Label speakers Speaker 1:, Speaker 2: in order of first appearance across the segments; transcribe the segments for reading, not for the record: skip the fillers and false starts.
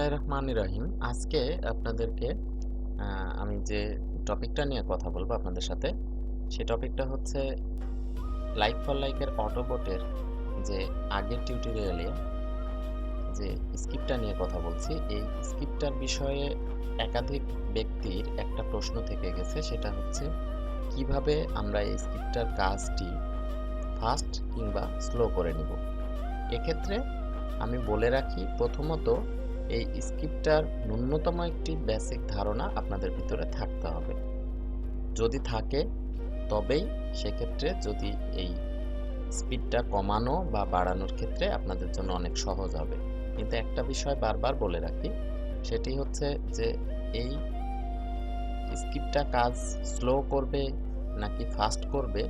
Speaker 1: বিসমিল্লাহির রহমানির রহিম। আজকে আপনাদেরকে আমি যে টপিকটা নিয়ে কথা বলবো আপনাদের সাথে, সে টপিকটা হচ্ছে লাইক ফর লাইকের অটোবোটের যে আগের টিউটোরিয়ালে যে স্ক্রিপ্টটা নিয়ে কথা বলছি, এই স্ক্রিপ্টটার বিষয়ে একাধিক ব্যক্তির একটা প্রশ্ন থেকে গেছে। সেটা হচ্ছে কিভাবে আমরা এই স্ক্রিপ্টটার কাজটি ফাস্ট কিংবা স্লো করে নিব। এক্ষেত্রে আমি বলে রাখি, প্রথমত এই স্ক্রিপ্টটার ন্যূনতম একটি বেসিক ধারণা আপনাদের ভিতরে থাকতে হবে। যদি থাকে তবেই সেক্ষেত্রে যদি এই স্পিডটা কমানো বা বাড়ানোর ক্ষেত্রে আপনাদের জন্য অনেক সহজ হবে। কিন্তু একটা বিষয় বারবার বলে রাখি, সেটি হচ্ছে যে এই স্ক্রিপ্টটা কাজ স্লো করবে নাকি ফাস্ট করবে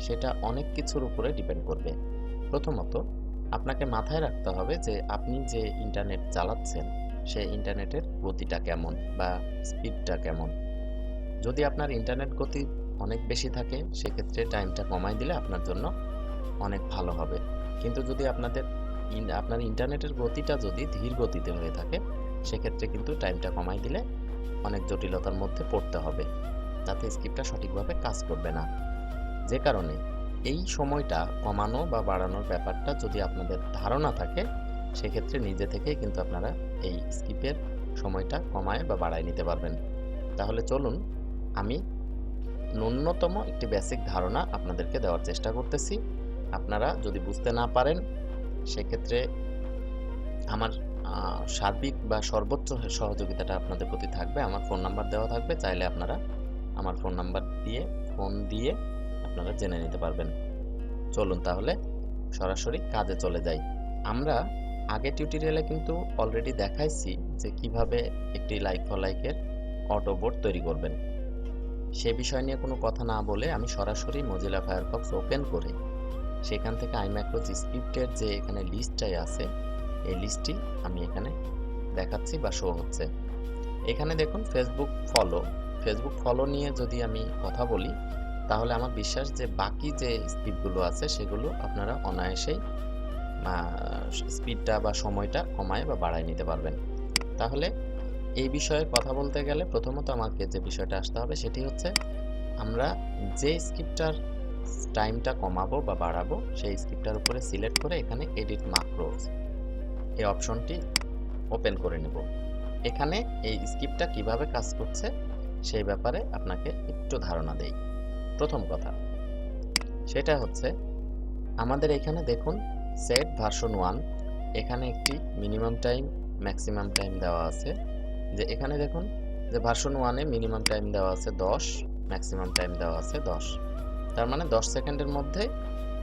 Speaker 1: সেটা অনেক কিছুর উপরে ডিপেন্ড করবে। প্রথমত আপনাকে মাথায় রাখতে হবে যে আপনি যে ইন্টারনেট চালাচ্ছেন সে ইন্টারনেটের গতিটা কেমন বা স্পিডটা কেমন। যদি আপনার ইন্টারনেট গতি অনেক বেশি থাকে সেক্ষেত্রে টাইমটা কমাই দিলে আপনার জন্য অনেক ভালো হবে। কিন্তু যদি আপনার ইন্টারনেটের গতিটা যদি ধীর গতিতে হয়ে থাকে সেক্ষেত্রে কিন্তু টাইমটা কমাই দিলে অনেক জটিলতার মধ্যে পড়তে হবে, তাতে স্ক্রিপ্টটা সঠিকভাবে কাজ করবে না। যে কারণে এই সময়টা কমানো বা বাড়ানোর ব্যাপারটা যদি আপনাদের ধারণা থাকে সেক্ষেত্রে নিজে থেকেই কিন্তু আপনারা এই স্কিপের সময়টা কমায় বা বাড়ায় নিতে পারবেন। তাহলে চলুন আমি ন্যূনতম একটি বেসিক ধারণা আপনাদেরকে দেওয়ার চেষ্টা করতেছি। আপনারা যদি বুঝতে না পারেন সেক্ষেত্রে আমার সার্বিক বা সর্বোচ্চ সহযোগিতাটা আপনাদের প্রতি থাকবে। আমার ফোন নাম্বার দেওয়া থাকবে, চাইলে আপনারা আমার ফোন নাম্বার দিয়ে ফোন দিয়ে আপনারা জেনে নিতে পারবেন। চলুন তাহলে সরাসরি কাজে চলে যাই। আমরা আগের টিউটোরিয়ালে কিন্তু অলরেডি দেখাইছি যে কিভাবে একটি লাইক ফর লাইকের অটোবোট তৈরি করবেন। সে বিষয় নিয়ে কোনো কথা না বলে আমি সরাসরি মজিলা ফায়ারফক্স ওপেন করে সেখান থেকে আইম্যাক্রোজ স্ক্রিপ্টের যে এখানে লিস্টটাই আছে এই লিস্টটি আমি এখানে দেখাচ্ছি বা শো হচ্ছে। এখানে দেখুন ফেসবুক ফলো নিয়ে যদি আমি কথা বলি তাহলে আমার বিশ্বাস যে বাকি যে স্ক্রিপ্টগুলো আছে সেগুলো আপনারা অনায়াসেই স্পিডটা বা সময়টা কমায় বা বাড়ায় নিতে পারবেন। তাহলে এই বিষয়ে কথা বলতে গেলে প্রথমত আমাকে যে বিষয়টা আসতে হবে সেটি হচ্ছে আমরা যে স্ক্রিপ্টটার টাইমটা কমাবো বা বাড়াবো সেই স্ক্রিপ্টটার উপরে সিলেক্ট করে এখানে এডিট ম্যাক্রোস এই অপশনটি ওপেন করে নেব। এখানে এই স্ক্রিপ্টটা কিভাবে কাজ করছে সেই ব্যাপারে আপনাকে একটু ধারণা দেই। প্রথম কথা সেটা হচ্ছে আমাদের এখানে দেখুন সেট ভার্সন 1, এখানে একটি মিনিমাম টাইম ম্যাক্সিমাম টাইম দেওয়া আছে। যে এখানে দেখুন যে ভার্সন 1 এ মিনিমাম টাইম দেওয়া আছে 10, ম্যাক্সিমাম টাইম দেওয়া আছে 10। তার মানে 10 সেকেন্ডের মধ্যে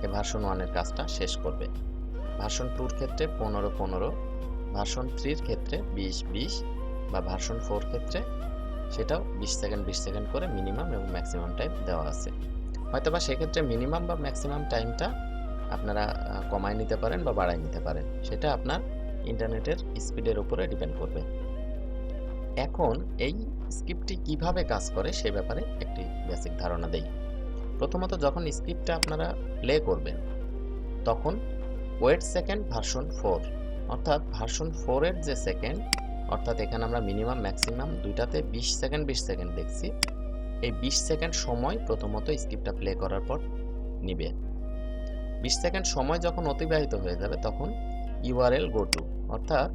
Speaker 1: এই ভার্সন 1 এর কাজটা শেষ করবে। ভার্সন 2 এর ক্ষেত্রে 15-15, ভার্সন 3 এর ক্ষেত্রে 20-20 বা ভার্সন 4 ক্ষেত্রে সেটাও 20 সেকেন্ড 20 সেকেন্ড করে মিনিমাম এবং ম্যাক্সিমাম টাইম দেওয়া আছে। হয়তোবা সেক্ষেত্রে মিনিমাম বা ম্যাক্সিমাম টাইমটা আপনারা কমায় নিতে পারেন বা বাড়ায় নিতে পারেন, সেটা আপনার ইন্টারনেটের স্পিডের উপরে ডিপেন্ড করবে। এখন এই স্ক্রিপ্টটি কিভাবে কাজ করে সে ব্যাপারে একটি বেসিক ধারণা দেই। প্রথমত যখন স্ক্রিপ্টটা আপনারা প্লে করবেন তখন ওয়েট সেকেন্ড ভার্সন 4, অর্থাৎ ভার্সন 4 এর যে সেকেন্ড, অর্থাৎ এখানে আমরা মিনিমাম ম্যাক্সিমাম দুইটাতে 20 সেকেন্ড 20 সেকেন্ড দেখছি। এই 20 সেকেন্ড সময় প্রথমত স্ক্রিপ্টটা প্লে করার পর নিবে। 20 সেকেন্ড সময় যখন অতিবাহিত হয়ে যাবে তখন ইউআরএল গো টু, অর্থাৎ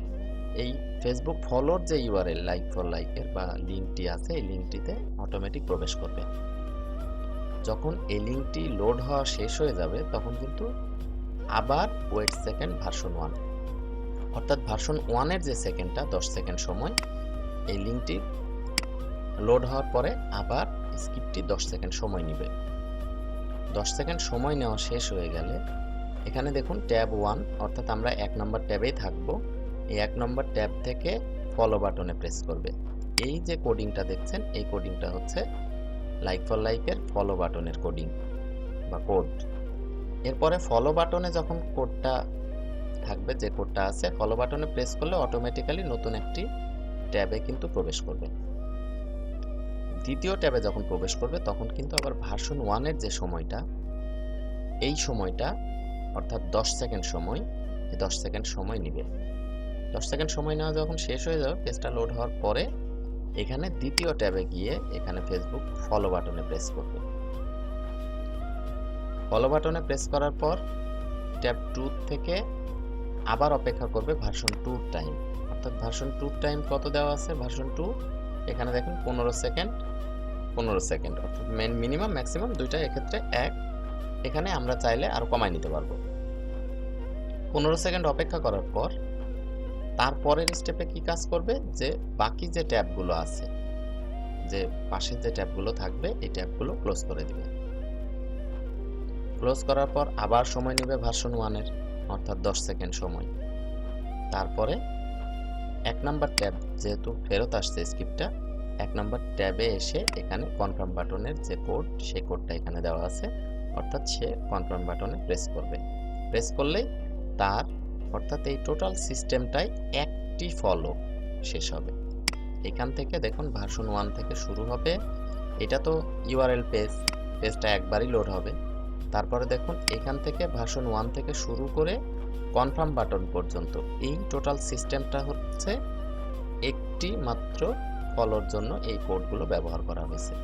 Speaker 1: এই ফেসবুক ফলোর যে ইউআরএল লাইক ফর লাইকের বা লিঙ্কটি আছে এই লিঙ্কটিতে অটোমেটিক প্রবেশ করবে। যখন এই লিঙ্কটি লোড হওয়া শেষ হয়ে যাবে তখন কিন্তু আবার ওয়েট সেকেন্ড ভার্সন 1, অর্থাৎ ভার্সন 1 এর যে সেকেন্ডটা 10 সেকেন্ড সময়, এই লিঙ্কটি লোড হওয়ার পরে আবার স্ক্রিপ্টটি 10 সেকেন্ড সময় নেবে। 10 সেকেন্ড সময় নেওয়া শেষ হয়ে গেলে এখানে দেখুন ট্যাব 1, অর্থাৎ আমরা 1 নম্বর ট্যাবেই থাকবো। এই 1 নম্বর ট্যাব থেকে ফলো বাটনে প্রেস করবে। এই যে কোডিংটা দেখছেন এই কোডিংটা হচ্ছে লাইক ফর লাইকের ফলো বাটনের কোডিং বা কোড। এরপরে ফলো বাটনে যখন কোডটা থাকবে, যে কোডটা আছে, ফলো বাটনে প্রেস করলে অটোমেটিক্যালি নতুন একটি ট্যাবে কিন্তু প্রবেশ করবে। দ্বিতীয় ট্যাবে যখন প্রবেশ করবে তখন কিন্তু আবার ভার্সন 1 এর যে সময়টা, এই সময়টা অর্থাৎ 10 সেকেন্ড সময়, এই 10 সেকেন্ড সময় নেবে। 10 সেকেন্ড সময় নেওয়া যখন শেষ হয়ে যাবে, পেজটা লোড হওয়ার পরে এখানে দ্বিতীয় ট্যাবে গিয়ে এখানে ফেসবুক ফলো বাটনে প্রেস করবে। ফলো বাটনে প্রেস করার পর ট্যাব 2 থেকে আবার অপেক্ষা করবে ভার্সন 2 টাইম, অর্থাৎ ভার্সন 2 টাইম কত দেওয়া আছে, ভার্সন 2 এখানে দেখুন 15 সেকেন্ড 15 সেকেন্ড, অর্থাৎ মিনিমাম ম্যাক্সিমাম দুইটা এক্ষেত্রে এক। এখানে আমরা চাইলে আরো কমায় নিতে পারবো। 15 সেকেন্ড অপেক্ষা করার পর তারপরের স্টেপে কি কাজ করবে, যে বাকি যে ট্যাবগুলো আছে, যে পাশে যে ট্যাবগুলো থাকবে এই ট্যাবগুলো ক্লোজ করে দিবে। ক্লোজ করার পর আবার সময় নেবে ভার্সন 1 এর, অর্থাৎ 10 সেকেন্ড সময়। তারপরে 1 নাম্বার ট্যাব যেহেতু ফেরত আসছে স্ক্রিপ্টটা, 1 নাম্বার ট্যাবে এসে এখানে কনফার্ম বাটনের যে কোড, সেই কোডটা এখানে দেওয়া আছে, অর্থাৎ সে কনফার্ম বাটনে প্রেস করবে। প্রেস করলেই তার অর্থাৎ এই টোটাল সিস্টেমটাই একটি ফলো শেষ হবে। এখান থেকে দেখুন ভার্সন 1 থেকে শুরু হবে, এটা তো ইউআরএল পেজটা একবারই লোড হবে। তারপরে দেখুন এখান থেকে ভার্সন 1 থেকে শুরু করে কনফার্ম বাটন পর্যন্ত এই টোটাল সিস্টেমটা হচ্ছে একটি মাত্র ফলোর জন্য এই কোডগুলো ব্যবহার করা হয়েছে।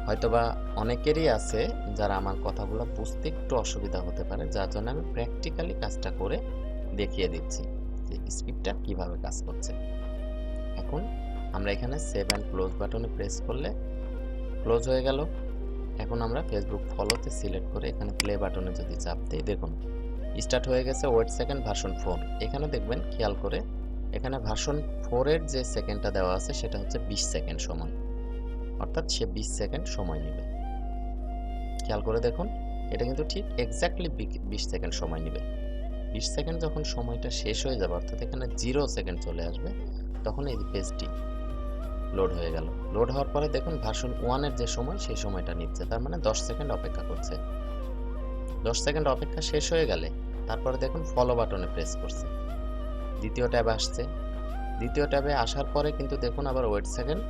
Speaker 1: হয়তোবা অনেকেরই আছে যারা আমার কথাগুলো বুঝতে একটু অসুবিধা হতে পারে, যার জন্য আমি প্র্যাকটিক্যালি কাজটা করে দেখিয়ে দিচ্ছি যে স্ক্রিপ্টটা কিভাবে কাজ করছে। এখন আমরা এখানে সেভ অ্যান্ড ক্লোজ বাটনে প্রেস করলে ক্লোজ হয়ে গেল। এখন আমরা ফেসবুক ফলোতে সিলেক্ট করে এখানে প্লে বাটনে যদি চাপ দিই, দেখুন স্টার্ট হয়ে গেছে। ওয়েট সেকেন্ড ভার্সন 4, এখানে দেখবেন খেয়াল করে এখানে ভার্সন 4 এর যে সেকেন্ডটা দেওয়া আছে সেটা হচ্ছে 20 সেকেন্ড সময়, অর্থাৎ সে 20 সেকেন্ড সময় নেবে। খেয়াল করে দেখুন এটা কিন্তু ঠিক এক্স্যাক্টলি 20 সেকেন্ড সময় নেবে। 20 সেকেন্ড যখন সময়টা শেষ হয়ে যাবে, অর্থাৎ এখানে 0 সেকেন্ড চলে আসবে, তখন এই পেজটি লোড হয়ে গেল। লোড হওয়ার পরে দেখুন ভার্সন 1 এর যে সময় সেই সময়টা নিচ্ছে, তার মানে 10 সেকেন্ড অপেক্ষা করছে। 10 সেকেন্ড অপেক্ষা শেষ হয়ে গেলে তারপরে দেখুন ফলো বাটনে প্রেস করছে, দ্বিতীয় ট্যাবে আসছে। দ্বিতীয় ট্যাবে আসার পরে কিন্তু দেখুন আবার ওয়েট সেকেন্ড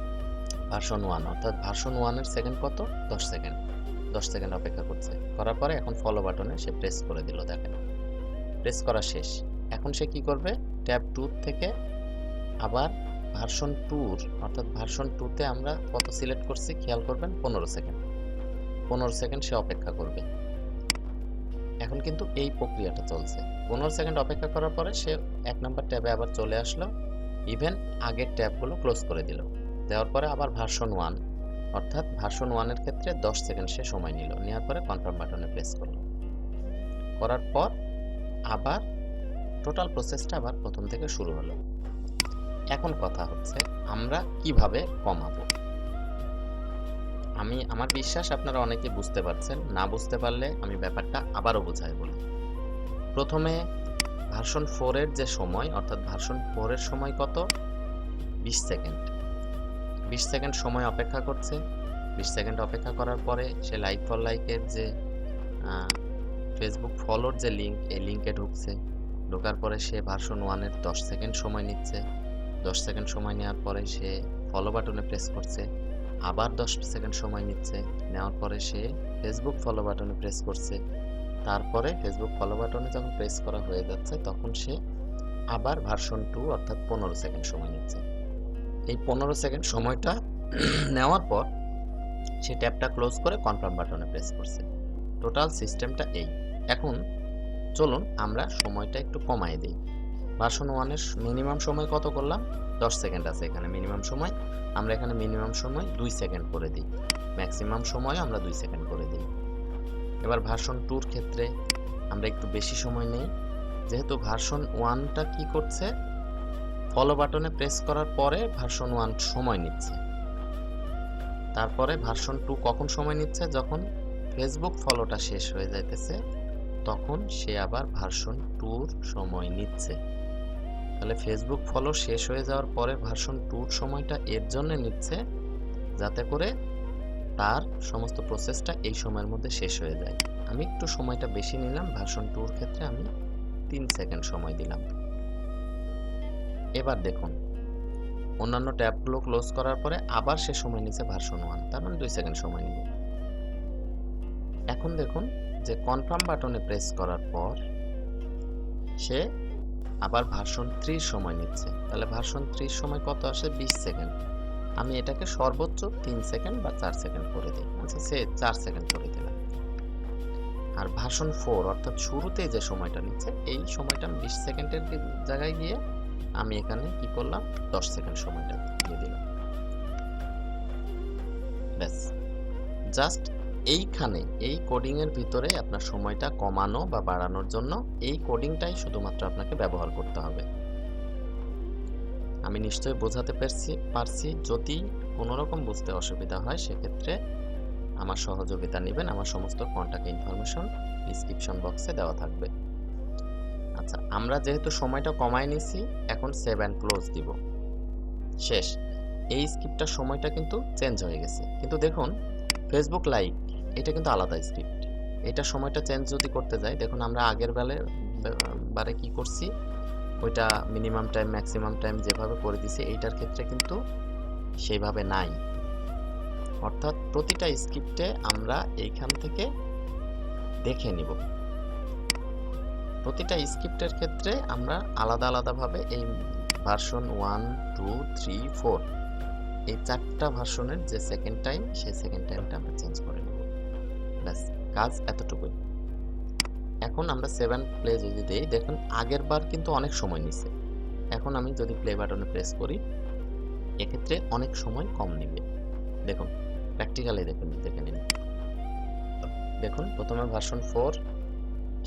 Speaker 1: ভার্সন 1, অর্থাৎ ভার্সন 1 এর সেকেন্ড কত, 10 সেকেন্ড। 10 সেকেন্ড অপেক্ষা করছে, করার পরে এখন ফলো বাটনে সে প্রেস করে দিল, দেখেন প্রেস করা শেষ। এখন সে কি করবে, ট্যাব 2 থেকে আবার ভার্সন 2 অর্থাৎ ভার্সন 2 তে আমরা কত সিলেক্ট করছি খেয়াল করবেন, 15 সেকেন্ড। 15 সেকেন্ড সে অপেক্ষা করবে। এখন কিন্তু এই প্রক্রিয়াটা চলছে। 15 সেকেন্ড অপেক্ষা করার পরে সে 1 নাম্বার ট্যাবে আবার চলে আসলো, ইভেন আগের ট্যাবগুলো ক্লোজ করে দিল। দেওয়ার পরে আবার ভার্সন 1 অর্থাৎ ভার্সন 1 এর ক্ষেত্রে 10 সেকেন্ড সে সময় নিল, নেওয়ার পরে কনফার্ম বাটনে প্রেস করলো। করার পর আবার টোটাল প্রসেসটা আবার প্রথম থেকে শুরু হলো। এখন কথা হচ্ছে আমরা কিভাবে কমাবো। আমার বিশ্বাস আপনারা অনেকে বুঝতে পারছেন, না বুঝতে পারলে আমি ব্যাপারটা আবারও বোঝাই বলি। প্রথমে ভার্সন 4 এর যে সময়, অর্থাৎ ভার্সন 4 এর সময় কত, 20 সেকেন্ড। 20 সেকেন্ড সময় অপেক্ষা করছে। 20 সেকেন্ড অপেক্ষা করার পরে সে লাইক ফর লাইকের যে ফেসবুক ফলোর যে লিঙ্ক, এই লিঙ্কে ঢুকছে। ঢোকার পরে সে ভার্সন 1 এর 10 সেকেন্ড সময় নিচ্ছে। 10 সেকেন্ড সময় নেওয়ার পরে সে ফলো বাটনে প্রেস করছে, আবার 10 সেকেন্ড সময় নিচ্ছে। নেওয়ার পরে সে ফেসবুক ফলো বাটনে প্রেস করছে। তারপরে ফেসবুক ফলো বাটনে যখন প্রেস করা হয়ে যাচ্ছে তখন সে আবার ভার্সন 2 অর্থাৎ 15 সেকেন্ড সময় নিচ্ছে। এই 15 সেকেন্ড সময়টা নেওয়ার পর সে ট্যাবটা ক্লোজ করে কনফার্ম বাটনে প্রেস করছে। টোটাল সিস্টেমটা এই। এখন চলুন আমরা সময়টা একটু কমাই দিই। ভার্সন 1 এর মিনিমাম সময় কত করলাম, 10 সেকেন্ড আছে এখানে মিনিমাম সময়। আমরা এখানে মিনিমাম সময় 2 সেকেন্ড করে দিই, ম্যাক্সিমাম সময় আমরা 2 সেকেন্ড করে দিই। এবার ভার্সন 2 এর ক্ষেত্রে আমরা একটু বেশি সময় নেই, যেহেতু ভার্সন 1টা কি করছে, ফলো বাটনে প্রেস করার পরে ভার্সন 1 সময় নিচ্ছে। তারপরে ভার্সন 2 কখন সময় নিচ্ছে, যখন ফেসবুক ফলোটা শেষ হয়ে যাইতেছে তখন সে আবার ভার্সন 2 সময় নিচ্ছে। তাহলে ফেসবুক ফলো শেষ হয়ে যাওয়ার পরে ভার্সন 2 সময়টা এর জন্য নিচ্ছে যাতে করে তার সমস্ত প্রসেসটা এই সময়ের মধ্যে শেষ হয়ে যায়। আমি একটু সময়টা বেশি নিলাম, ভার্সন 2 এর ক্ষেত্রে আমি 3 সেকেন্ড সময় দিলাম। এবার দেখুন অন্যান্য ট্যাবগুলো ক্লোজ করার পরে আবার সে সময় নিচ্ছে ভার্সন 1, তার মানে 2 সেকেন্ড সময় নিব। এখন দেখুন যে কনফার্ম বাটনে প্রেস করার পর সে আবার ভার্সন 3 সময় নিচ্ছে, তাহলে ভার্সন 3 সময় কত আসে? 20 সেকেন্ড। আমি এটাকে সর্বোচ্চ 3 সেকেন্ড বা 4 সেকেন্ড করে দিই। আচ্ছা, সে 4 সেকেন্ড করে দিলাম। আর ভার্সন 4 অর্থাৎ শুরুতেই যে সময়টা নিচ্ছে, এই সময়টা 20 সেকেন্ডের জায়গায় গিয়ে আমি এখানে কি করলাম? 10 সেকেন্ড সময়টা দিয়ে দিলাম। ব্যাস, জাস্ট এইখানে এই কোডিং এর ভিতরে আপনার সময়টা কমানো বা বাড়ানোর জন্য এই কোডিংটাই শুধুমাত্র আপনাকে ব্যবহার করতে হবে। আমি নিশ্চয়ই বোঝাতে পারছি। যদি কোনো রকম বুঝতে অসুবিধা হয় সেক্ষেত্রে আমার সহযোগিতা নেবেন। আমার সমস্ত কন্টাক্ট ইনফরমেশন ডিসক্রিপশন বক্সে দেওয়া থাকবে। আচ্ছা, আমরা যেহেতু সময়টা কমায় নিছি, এখন সেভ অ্যান্ড ক্লোজ দিব। শেষ। এই স্ক্রিপ্টটার সময়টা কিন্তু চেঞ্জ হয়ে গেছে। কিন্তু দেখুন, ফেসবুক লাইক এটা কিন্তু আলাদা স্ক্রিপ্ট। এটার সময়টা চেঞ্জ যদি করতে যাই, দেখুন আমরা আগের বারে কি করছি, ওইটা মিনিমাম টাইম ম্যাক্সিমাম টাইম যেভাবে করে দিছি, এইটার ক্ষেত্রে কিন্তু সেইভাবে নাই। অর্থাৎ প্রতিটা স্ক্রিপ্টে আমরা এইখান থেকে দেখে নিব। প্রতিটা স্ক্রিপ্টের ক্ষেত্রে আমরা আলাদা আলাদাভাবে এই ভার্সন 1, 2, 3, 4 এই 4টা ভার্সনের যে সেকেন্ড টাইম, সেই সেকেন্ড টাইমটা আমরা চেঞ্জ করে নেব। ব্যাস, কাজ এতটুকুই। এখন আমরা 7 প্লে যদি দেই, দেখুন আগের বার কিন্তু অনেক সময় নিছে। এখন আমি যদি প্লে বাটনে প্রেস করি, এক্ষেত্রে অনেক সময় কম নিবে। দেখুন, প্র্যাকটিক্যালি দেখে নিন। দেখুন, প্রথমে ভার্সন 4,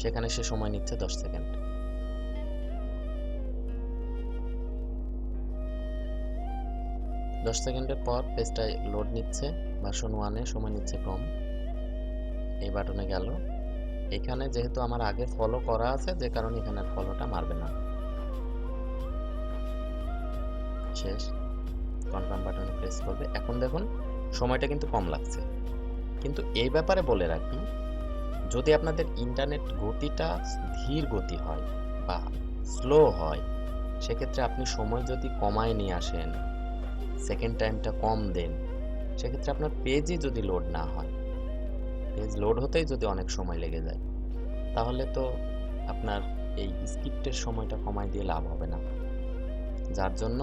Speaker 1: সেখানে সে সময় নিচ্ছে 10 সেকেন্ড। দশ সেকেন্ডের পর পেজটা লোড নিচ্ছে। ভার্সন 1-এ সময় নিচ্ছে কম। এই বাটনে গেল। এখানে যেহেতু আমার আগে ফলো করা আছে, যে কারণে এখানে ফলোটা মারবে না। শেষ। কনফার্ম বাটনে প্রেস করবে। এখন দেখুন সময়টা কিন্তু কম লাগছে। কিন্তু এই ব্যাপারে বলে রাখি, যদি আপনাদের ইন্টারনেট গতিটা ধীর গতি হয় বা স্লো হয়, সেক্ষেত্রে আপনি সময় যদি কমায় নিয়ে আসেন, সেকেন্ড টাইমটা কম দেন, সেক্ষেত্রে আপনার পেজই যদি লোড না হয়, পেজ লোড হতেই যদি অনেক সময় লেগে যায়, তাহলে তো আপনার এই স্ক্রিপ্টের সময়টা কমায় দিয়ে লাভ হবে না। যার জন্য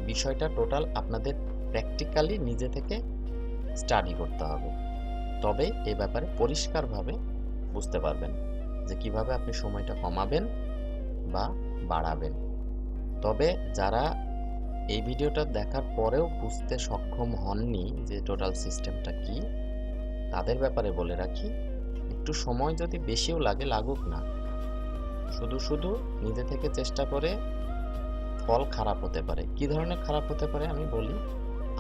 Speaker 1: বিষয়টা টোটাল আপনাদের প্র্যাকটিক্যালি নিজে থেকে স্টাডি করতে হবে। তবে এ ব্যাপারে পরিষ্কারভাবে বুঝতে পারবেন যে কিভাবে আপনি সময়টা কমাবেন বা বাড়াবেন। তবে যারা এই ভিডিওটা দেখার পরেও বুঝতে সক্ষম হননি যে টোটাল সিস্টেমটা কি, তাদের ব্যাপারে বলে রাখি, একটু সময় যদি বেশিও লাগে, লাগুক না। শুধু নিজে থেকে চেষ্টা করে, ফল খারাপ হতে পারে। কি ধরনের খারাপ হতে পারে আমি বলি।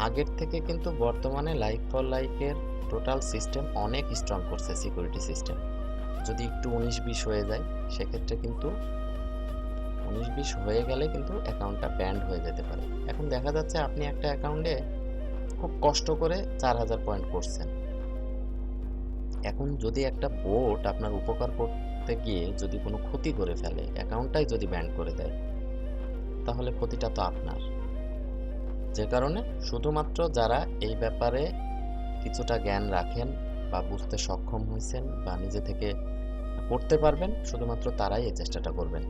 Speaker 1: আগের থেকে কিন্তু বর্তমানে LIke4Like-এর টোটাল সিস্টেম অনেক স্ট্রং করছে সিকিউরিটি সিস্টেম। যদি একটু 19-20 হয়ে যায়, সেক্ষেত্রে কিন্তু 19-20 হয়ে গেলে কিন্তু অ্যাকাউন্টটা ব্যান্ড হয়ে যেতে পারে। এখন দেখা যাচ্ছে আপনি একটা অ্যাকাউন্টে খুব কষ্ট করে 4000 পয়েন্ট করছেন। এখন যদি একটা বোট আপনার উপকার করতে গিয়ে যদি কোনো ক্ষতি করে ফেলে, অ্যাকাউন্টটাই যদি ব্যান্ড করে দেয়, তাহলে ক্ষতিটা তো আপনার। যে কারণে শুধুমাত্র যারা এই ব্যাপারে কিছুটা জ্ঞান রাখেন বা বুঝতে সক্ষম হয়েছেন বা নিজে থেকে করতে পারবেন, শুধুমাত্র তারাই এই চেষ্টাটা করবেন।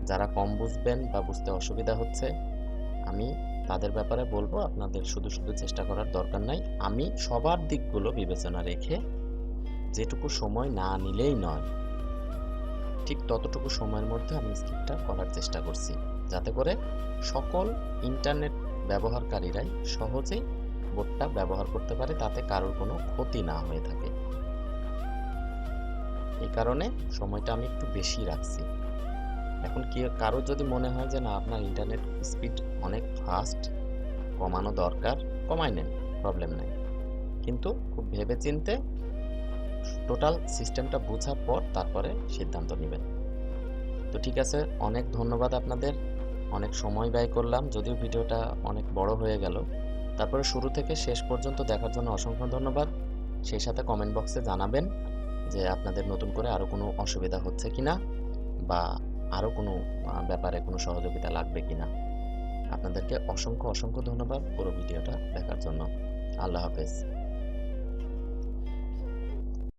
Speaker 1: যারা কম বুঝবেন বা বুঝতে অসুবিধা হচ্ছে, আমি তাদের ব্যাপারে বলবো আপনাদের শুধু চেষ্টা করার দরকার নাই। আমি সবার দিকগুলো বিবেচনা রেখে যেটুকু সময় না নিলেই নয়, ঠিক ততটুকু সময়ের মধ্যে আমি স্ক্রিপ্টটা করার চেষ্টা করছি, যাতে করে সকল ইন্টারনেট ব্যবহারকারীরাই সহজেই বোটটা ব্যবহার করতে পারে, তাতে কারোর কোনো ক্ষতি না হয়ে থাকে। এই কারণে সময়টা আমি একটু বেশি রাখছি। এখন কি কারো যদি মনে হয় যে না, আপনার ইন্টারনেট স্পিড অনেক ফাস্ট, কমানো দরকার, কমাই নেন, প্রবলেম নাই। কিন্তু খুব ভেবেচিন্তে টোটাল সিস্টেমটা বোঝার পর তারপরে সিদ্ধান্ত নেবেন। তো ঠিক আছে, অনেক ধন্যবাদ আপনাদের। অনেক সময় ব্যয় করলাম, যদিও ভিডিওটা অনেক বড় হয়ে গেল। তারপরে শুরু থেকে শেষ পর্যন্ত দেখার জন্য অসংখ্য ধন্যবাদ। সেই সাথে কমেন্ট বক্সে জানাবেন যে আপনাদের নতুন করে আরও কোনো অসুবিধা হচ্ছে কিনা বা আরও কোনো ব্যাপারে কোনো সহযোগিতা লাগবে কিনা। আপনাদেরকে অসংখ্য ধন্যবাদ পুরো ভিডিওটা দেখার জন্য। আল্লাহ হাফেজ।